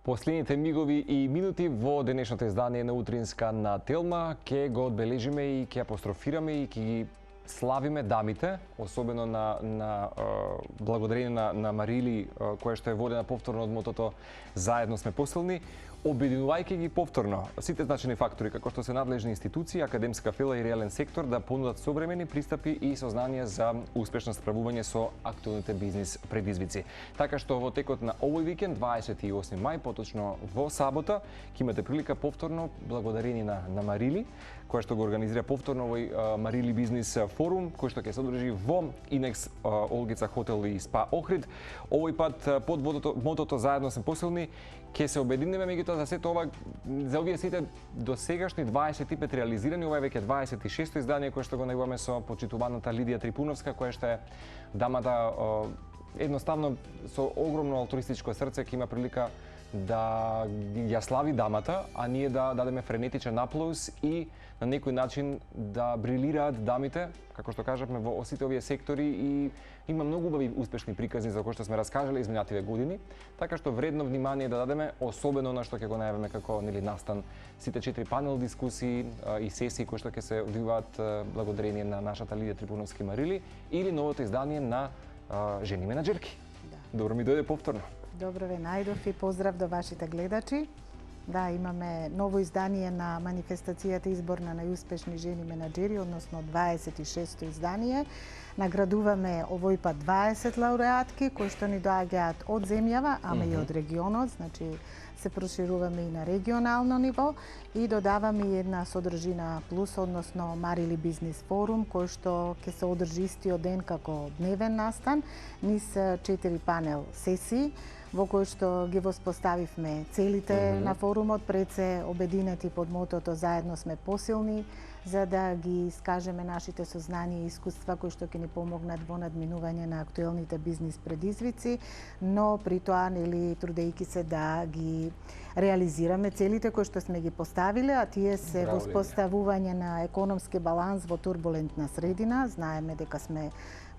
Последните мигови и минути во денешното издание на Утринска на Телма ќе го одбележиме и ќе апострофираме и ќе ги славиме дамите, особено на благодарение на Марили, која што е водена повторно од мотото "Заедно сме посилни", обединувајќи ги повторно сите значени фактори, како што се надлежни институции, академска фела и реален сектор, да понудат современи пристапи и сознание за успешно справување со актуелните бизнис предизвици. Така што во текот на овој викенд, 28 мај, поточно во сабота, ќе имате прилика повторно, благодарение на Марили, која што го организира повторно овој Марили бизнис форум, кој што ќе се одржи во Инекс Олгица хотел и спа Охрид. Овој пат под мотото "Заедно сме посилни" ќе се обединеме, меѓутоа за сето ова, за овие сите досегашни 25 реализирани, ова е веќе 26-то издание кое што го најаваме со почитуваната Лидија Трипуновска, која што е дамата едноставно со огромно алтруистичко срце, ќе има прилика да ја слави дамата, а ние да дадеме френетичен аплауз и на некој начин да брилираат дамите, како што кажавме, во сите овие сектори, и има многу убави успешни приказни за кои што сме раскажале изминативе години, така што вредно внимание да дадеме, особено на што ќе го најавиме како настан сите 4 панел дискусии и сесии кои што ќе се одвиваат благодарение на нашата Лидија Трипуновски Марили или новото издание на "Жени менаџерки". Добро ми дојде повторно. Добро ве најдов и поздрав до вашите гледачи. Да, имаме ново издание на манифестацијата избор на најуспешни жени менаџери, односно 26-то издание. Наградуваме овој пат 20 лауреатки кои што ни доаѓаат од земјава, ама и од регионот, значи се прошируваме и на регионално ниво и додаваме и една содржина плюс, односно Марили бизнис форум, кој што ќе се одржи истиот ден како дневен настан, низ 4 панел сесии, во кој што ги воспоставивме целите на форумот, пред се обединети под мотото "Заедно сме посилни", за да ги искажеме нашите сознанија и искуства кои што ќе ни помогнат во надминување на актуелните бизнис предизвици, но при тоа трудејќи се да ги реализираме целите кои што сме ги поставиле, а тие се воспоставување на економски баланс во турбулентна средина. Знаеме дека сме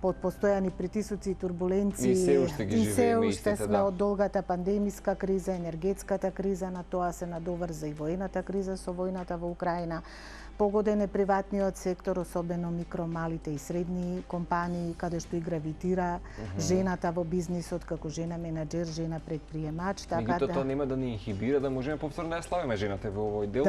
под постојани притисоци и турбуленции и се уште сме од долгата пандемиска криза, енергетската криза, на тоа се надоврза и воената криза со војната во Украина. Погоден е приватниот сектор, особено микро, малите и средни компании, каде што и гравитира жената во бизнисот како жена менаџер, жена предприемач. Меѓутоа тоа нема да ни инхибира да можеме повторно да ја славиме жената во овој дел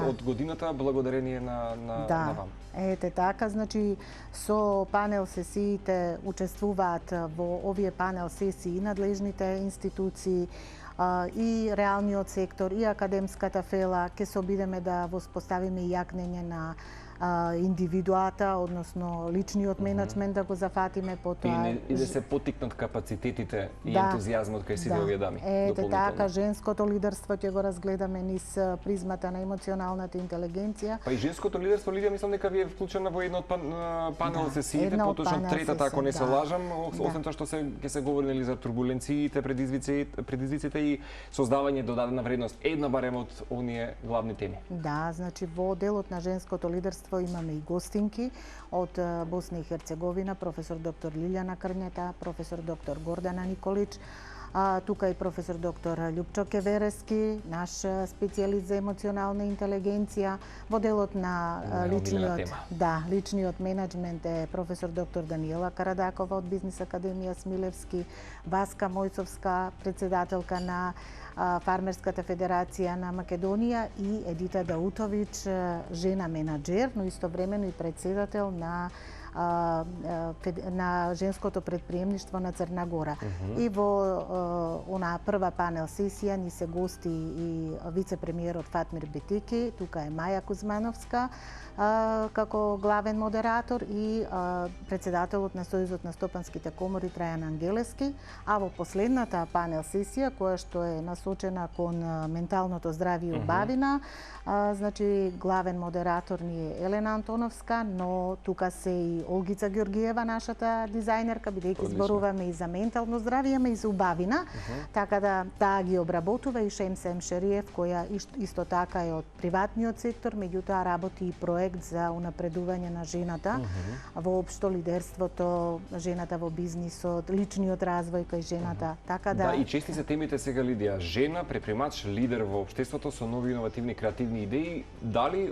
од годината, благодарение на вам. Ете така, значи со панел сесиите учествуваат во овие панел сесии и надлежните институции, и реалниот сектор, и академската фела. Ќе се обидеме да воспоставиме и јакнење на индивидуата, односно личниот менеджмент да го зафатиме, потоа и да се потикнат капацитетите и ентузијазмот кај сите овие дами. Ете така, женското лидерство ќе го разгледаме низ призмата на емоционалната интелигенција. Па и женското лидерство, Лидија, мислам дека ви е вклучена во една од панел сесиите, поточно третата, ако не се лажам, освен тоа што ќе се говори за турбуленциите, предизвиците и создавање додадена вредност. Една барем од оние главни теми. Да, значи во делот на женското лидерство имаме и гостинки од Босна и Херцеговина, професор доктор Лилјана Крњета, професор доктор Гордана Николич, тука и професор доктор Љупчо Кеверески, наш специјалист за емоционална интелигенција. Во делот на личниот менеджмент е професор доктор Даниела Карадакова од Бизнис академија Смилевски, Васка Мојцовска, председателка на Фармерската федерација на Македонија, и Едита Даутовиќ, жена менаџер, но истовремено и председател на женското предприемништво на Црна Гора. И во она прва панел сесија ни се гости и вице-премиерот Фатмир Бетеки, тука е Маја Кузмановска како главен модератор, и председателот на Сојузот на стопанските комори Трајан Ангелески, а во последната панел сесија, која што е насочена кон менталното здравје и убавина, значи главен модератор ни е Елена Антоновска, но тука се и и Олгица Ѓоргиева, нашата дизајнерка, бидејќи зборуваме и за ментално здравје, ама и за убавина. Така да таа ги обработува и Шемсем Шериев, која исто така е од приватниот сектор, меѓутоа работи и проект за унапредување на жената, воопшто лидерството, жената во бизнисот, личниот развој кај жената. Така Да, и чести се темите сега, Лидија. Жена, предпримач, лидер во општеството со нови иновативни креативни идеи. Дали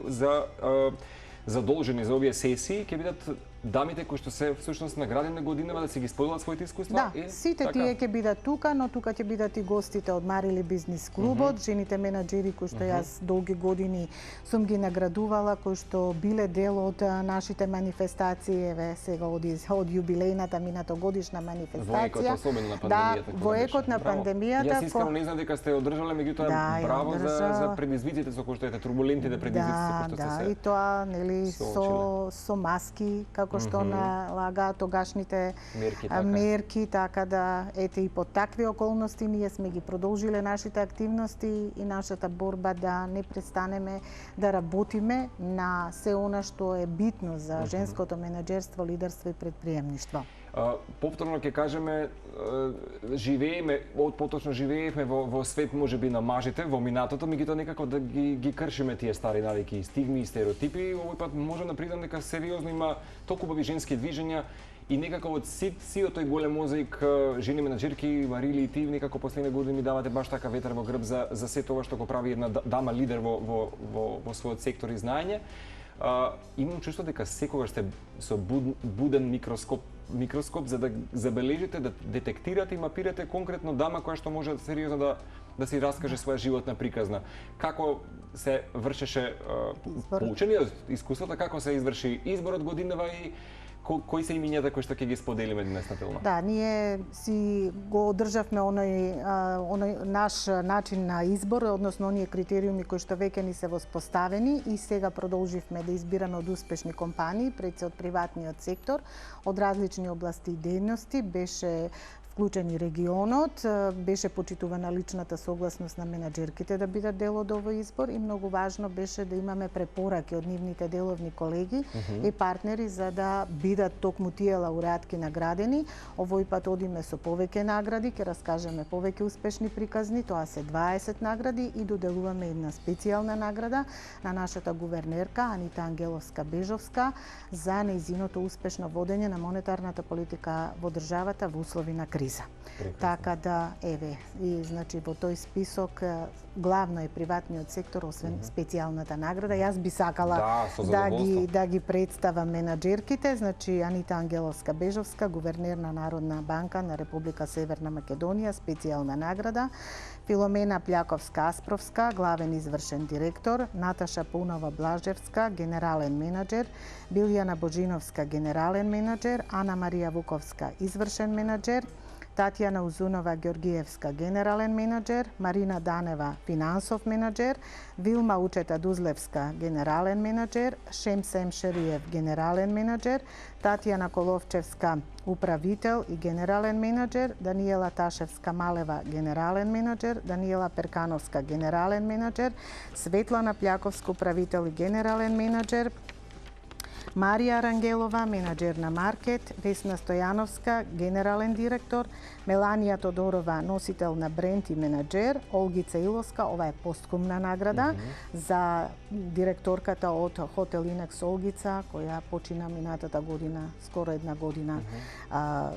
задолжени за овие сесии ќе бидат дамите кои што се всушност наградени на годинава да се ги споделат своите искуства? Да, сите тие ќе бидат тука, но тука ќе бидат и гостите од Марили бизнис клубот, жените менаџери кои што јас долги години сум ги наградувала, кои што биле дел од нашите манифестации, еве сега од јубилејната минатогодишна манифестација. Во екот особено на пандемијата. Да, во екот на пандемијата. Јас искрено не знам дека сте одржале, меѓутоа браво за предизвиците со кои што ете турбулентните предизвици со кои што сте се. Да, и тоа нели со маски како што налагаат тогашните мерки, така да ете и под такви околности ние сме ги продолжиле нашите активности и нашата борба да не престанеме да работиме на се она што е битно за женското менаџерство, лидерство и предприемништво. Повторно ќе кажеме, живеевме во свет можеби на мажите во минатото, меѓутоа некако да ги кршиме тие стари навики, стигми и стереотипи. Овој пат можам да придам дека сериозно има толку убави женски движења и некако од сиот тој голем мозаик жени менаџерки, Марили и ти некако последните години ми давате баш така ветер во грб за се тоа што го прави една дама лидер во својот сектор и знаење. Имам чувство дека секогаш сте со буден микроскоп за да забележите, да детектирате и мапирате конкретно дама која што може сериозно да си раскаже своја животна приказна. Како се вршеше поучениот искуството, како се изврши изборот годинава и кои се имињата кои што ќе ги споделиме денес на Телма? Да, ние си го одржавме оној наш начин на избор, односно оние критериуми кои што веќе ни се воспоставени и сега продолживме да избираме од успешни компании, пред се од приватниот сектор, од различни области и дејности, беше вклучен и регионот, беше почитувана личната согласност на менаџерките да бидат дел од овој избор и многу важно беше да имаме препораки од нивните деловни колеги и партнери за да бидат токму тие лауреатки наградени. Овој пат одиме со повеќе награди, ќе раскажеме повеќе успешни приказни, тоа се 20 награди и доделуваме една специјална награда на нашата гувернерка Анита Ангеловска-Бежовска за нејзиното успешно водење на монетарната политика во државата во услови на криза. Така да, еве, и значи во тој список главно е приватниот сектор, освен специјалната награда. Јас би сакала да ги представам менаџерките, значи Анита Ангеловска-Бежовска, гувернер на Народна банка на Република Северна Македонија, специјална награда. Филомена Пљаковска-Аспровска, главен извршен директор, Наташа Паунова-Блажевска, генерален менаџер, Билјана Божиновска, генерален менаџер, Ана Марија Вуковска, извршен менаџер, Татјана Узунова Ѓоргиевска, генерален менаџер, Марина Данева, финансов менаџер, Вилма Учета Дузлевска, генерален менаџер, Шемсем Шериев, генерален менаџер, Татјана Коловчевска, управител и генерален менаџер, Даниела Ташевска-Малева, генерален менаџер, Даниела Перкановска, генерален менаџер, Светлана Пљаковска, управител и генерален менаџер, Марија Рангелова, менаџер на маркет, Весна Стојановска, генерален директор, Меланија Тодорова, носител на бренд и менаџер, Олгица Иловска, ова е посткумна награда за директорката од Хотел Инекс Олгица, која почина минатата година, скоро една година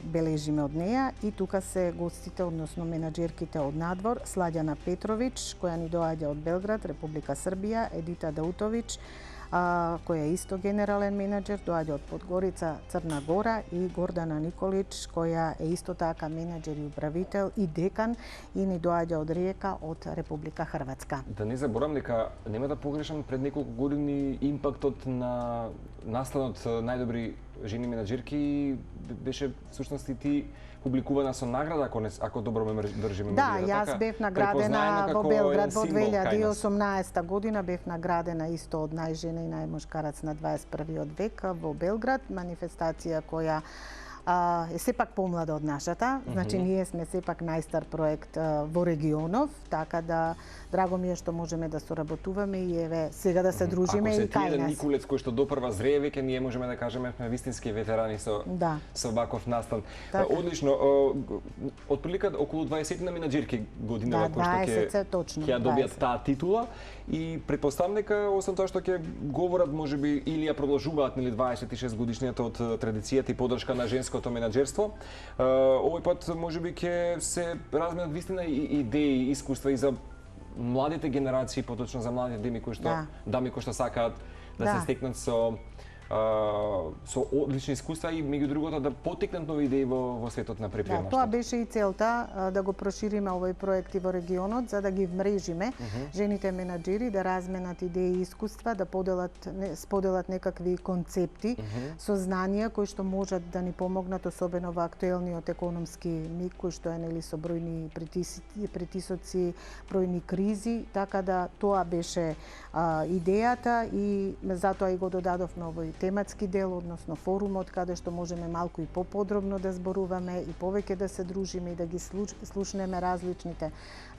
бележиме од неја. И тука се гостите, односно менаџерките од надвор, Сладјана Петровиќ, која ни доаѓа од Белград, Република Србија, Едита Даутовиќ, која е исто генерален менаџер, доаѓа од Подгорица, Црна Гора, и Гордана Николич, која е исто така менаџер и управител и декан и ни доаѓа од Риека, од Република Хрватска. Да не заборам дека нема да погрешам, пред неколку години импактот на настанот најдобри жени менаџерки беше всушност и ти публикувана со награда, ако добро ме држиме. Да, јас бев наградена во Белград во 2018 година, бев наградена исто од најжена и најмушкарац на 21 век во Белград, манифестација која е сепак помлада од нашата, значи ние сме сепак најстар проект во регионов, така да драго ми е што можеме да соработуваме и еве сега да се дружиме и кај еден нас. Николец кој што допрва зрее веќе, ние можеме да кажеме сме вистински ветерани со ваков настан. Така. Одлично. Отприлика околу 20 на менаџерки годинава кои што ќе ја добијат таа титула и претпоставам дека освен тоа што ќе говорат можеби или ја продолжуваат 26 годишнината од традицијата и поддршка на женското менаџерство. Овој пат можеби ќе се разменат вистина и идеи, искуства и за младите генерации, поточно за младите дами кои што сакаат да се стекнат со одлични искуства и меѓу другото да потекнат нови идеи во светот на предприемаштвото. Тоа беше и целта, да го прошириме овој проект и во регионот, за да ги вмрежиме жените менаџери, да разменат идеи и искуства, да споделат некакви концепти, сознанија кои што можат да ни помогнат, особено во актуелниот економски миг, кој што е нели со бројни притисоци, бројни кризи, така да тоа беше идејата и затоа и го додадовме овој тематски дел, односно форумот, каде што можеме малку и поподробно да зборуваме и повеќе да се дружиме и да ги слушнеме различните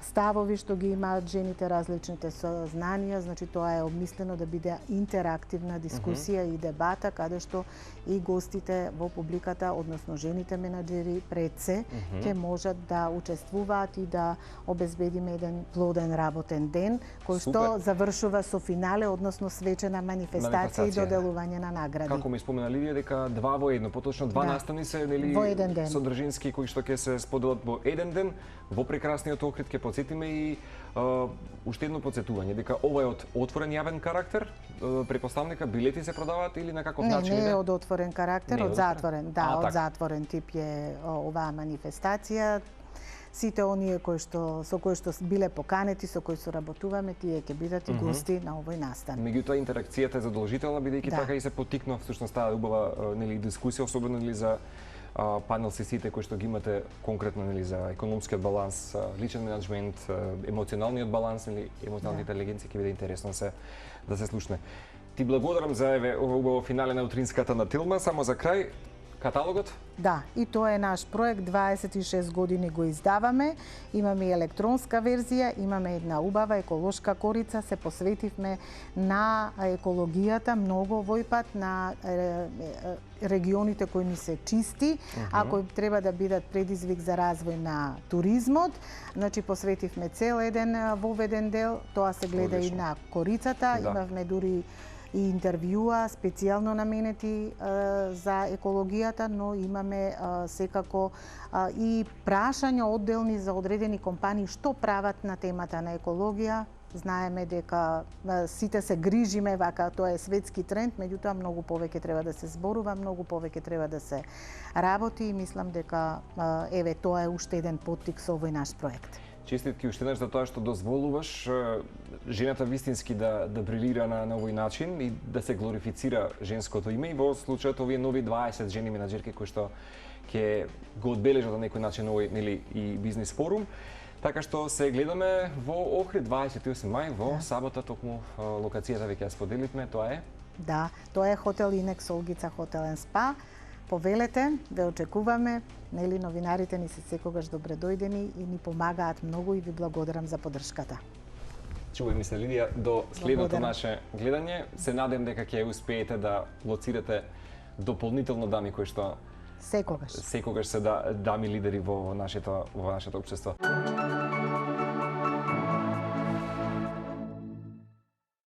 ставови што ги имаат жените, различните сознанија, значи тоа е обмислено да биде интерактивна дискусија и дебата, каде што и гостите во публиката, односно жените менаџери пред се, ќе можат да учествуваат и да обезбедиме еден плоден работен ден, кој што завршува со финале, односно свечена манифестација и доделување на награди. Како ми спомена Лидија, дека два во едно, поточно два настани се нели содржински кои што ќе се споделат во еден ден, во прекрасниот Охрид ќе подсетиме и уште едно подсетување дека ова е од отворен јавен карактер, претпоставам дека билети се продаваат или на каков начин? Не е од отворен карактер, од затворен, од затворен тип е оваа манифестација. Сите оние со кои што биле поканети, со кои соработуваме, тие ќе бидат и гости на овој настан. Меѓутоа интеракцијата е задолжителна, бидејќи така и се поттикнува всушност таа убава нели дискусија, особено нели за панел сесиите кои што ги имате конкретно нели за економскиот баланс, личен менеджмент, емоционалниот баланс или емоционалната интелигенција, ќе биде интересно да се слушне. Ти благодарам за убаво финале на утринската на Тилма. Само за крај, каталогот? Да, и тоа е наш проект, 26 години го издаваме, имаме и електронска верзија, имаме една убава еколошка корица, се посветивме на екологијата многу овој пат, на регионите кои ни се чисти, а кои треба да бидат предизвик за развој на туризмот. Значи посветивме цел еден воведен дел, тоа се гледа и на корицата, имавме дури и интервјуа специјално наменети за екологијата, но имаме секако и прашања одделни за одредени компании што прават на темата на екологија. Знаеме дека сите се грижиме, вака тоа е светски тренд, меѓутоа многу повеќе треба да се зборува, многу повеќе треба да се работи и мислам дека еве тоа е уште еден поттик со овој наш проект. Честитки уште еднаш за тоа што дозволуваш жената вистински да брилира на овој начин и да се глорифицира женското име и во случајот овие нови 20 жени менаџерки кои што ќе го одбележат на некој начин овој нели и бизнис форум. Така што се гледаме во Охрид 28 мај во сабота, токму локацијата веќе ја споделивме, тоа е? Да, тоа е хотел Инекс Олгица хотел енд спа. Повелете, ве очекуваме, нели новинарите ни се секогаш добре дојдени и ни помагаат многу и ви благодарам за поддршката. Чувај ми се, Лидија, до следното наше гледање. Се надем дека ќе успеете да лоцирате дополнително дами кои што секогаш се дами лидери во нашето општество.